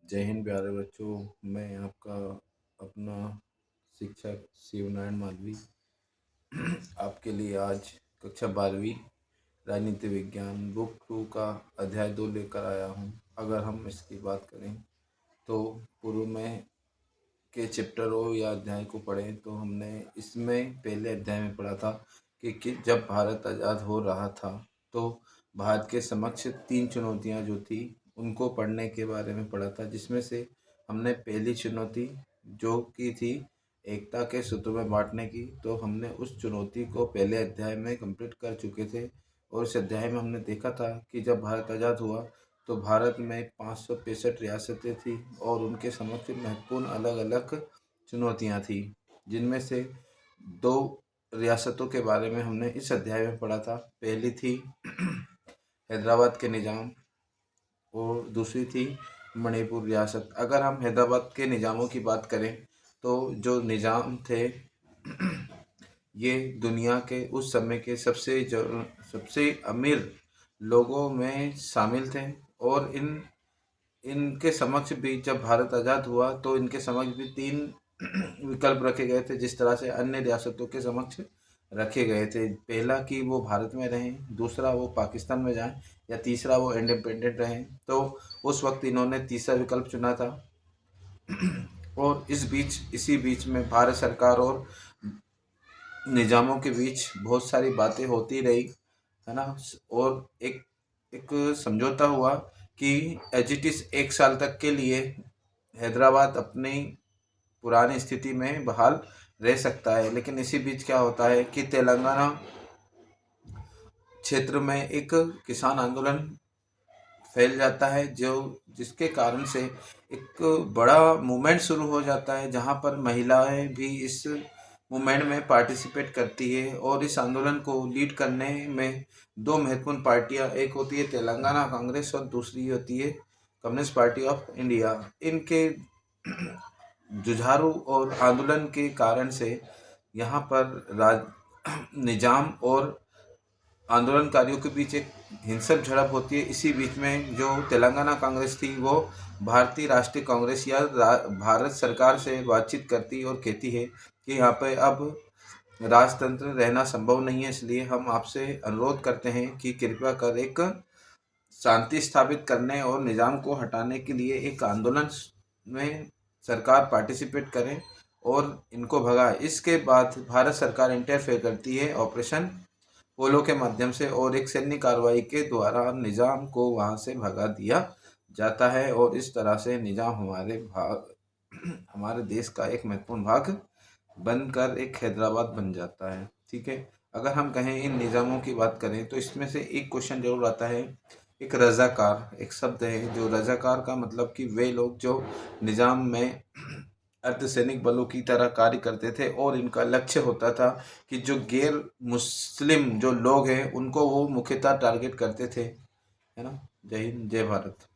जय हिंद प्यारे बच्चों। मैं आपका अपना शिक्षक शिवनारायण मालवी आपके लिए आज कक्षा 12वीं राजनीति विज्ञान बुक 2 का अध्याय 2 लेकर आया हूँ। अगर हम इसकी बात करें तो पूर्व में के चैप्टरों या अध्याय को पढ़ें तो हमने इसमें पहले अध्याय में पढ़ा था कि जब भारत आज़ाद हो रहा था तो भारत के समक्ष 3 चुनौतियां जो थी उनको पढ़ने के बारे में पढ़ा था, जिसमें से हमने पहली चुनौती जो की थी एकता के सूत्र में बांटने की, तो हमने उस चुनौती को पहले अध्याय में कंप्लीट कर चुके थे। और इस अध्याय में हमने देखा था कि जब भारत आज़ाद हुआ तो भारत में 565 रियासतें थी और उनके समक्ष महत्वपूर्ण अलग अलग चुनौतियां थी, जिनमें से 2 रियासतों के बारे में हमने इस अध्याय में पढ़ा था। पहली थी हैदराबाद के निज़ाम और दूसरी थी मणिपुर रियासत। अगर हम हैदराबाद के निज़ामों की बात करें तो जो निज़ाम थे ये दुनिया के उस समय के सबसे अमीर लोगों में शामिल थे और इनके समक्ष भी जब भारत आज़ाद हुआ तो इनके समक्ष भी 3 विकल्प रखे गए थे, जिस तरह से अन्य रियासतों के समक्ष रखे गए थे। पहला कि वो भारत में रहें, दूसरा वो पाकिस्तान में जाएं, या तीसरा वो इंडिपेंडेंट रहें। तो उस वक्त इन्होंने तीसरा विकल्प चुना था। और इसी बीच में भारत सरकार और निज़ामों के बीच बहुत सारी बातें होती रही, है ना। और एक एक समझौता हुआ कि एज इट इज़ 1 साल तक के लिए हैदराबाद अपनी पुरानी स्थिति में बहाल रह सकता है। लेकिन इसी बीच क्या होता है कि तेलंगाना क्षेत्र में एक किसान आंदोलन फैल जाता है, जो जिसके कारण से एक बड़ा मूवमेंट शुरू हो जाता है, जहां पर महिलाएं भी इस मूवमेंट में पार्टिसिपेट करती है। और इस आंदोलन को लीड करने में 2 महत्वपूर्ण पार्टियां, एक होती है तेलंगाना कांग्रेस और दूसरी होती है कम्युनिस्ट पार्टी ऑफ इंडिया। इनके जुझारू और आंदोलन के कारण से यहाँ पर निजाम और आंदोलनकारियों के बीच एक हिंसक झड़प होती है। इसी बीच में जो तेलंगाना कांग्रेस थी वो भारतीय राष्ट्रीय कांग्रेस या भारत सरकार से बातचीत करती और कहती है कि यहाँ पे अब राजतंत्र रहना संभव नहीं है, इसलिए हम आपसे अनुरोध करते हैं कि कृपया कर एक शांति स्थापित करने और निज़ाम को हटाने के लिए एक आंदोलन में सरकार पार्टिसिपेट करे और इनको भगाए। इसके बाद भारत सरकार इंटरफेयर करती है ऑपरेशन पोलो के माध्यम से, और एक सैन्य कार्रवाई के द्वारा निज़ाम को वहाँ से भगा दिया जाता है। और इस तरह से निज़ाम हमारे देश का एक महत्वपूर्ण भाग बनकर एक हैदराबाद बन जाता है। ठीक है। अगर हम कहें इन निज़ामों की बात करें तो इसमें से एक क्वेश्चन जरूर आता है। एक रजाकार एक शब्द है, जो रजाकार का मतलब कि वे लोग जो निज़ाम में अर्धसैनिक बलों की तरह कार्य करते थे, और इनका लक्ष्य होता था कि जो गैर मुस्लिम जो लोग हैं उनको वो मुख्यतः टारगेट करते थे, है ना। जय हिंद, जय भारत।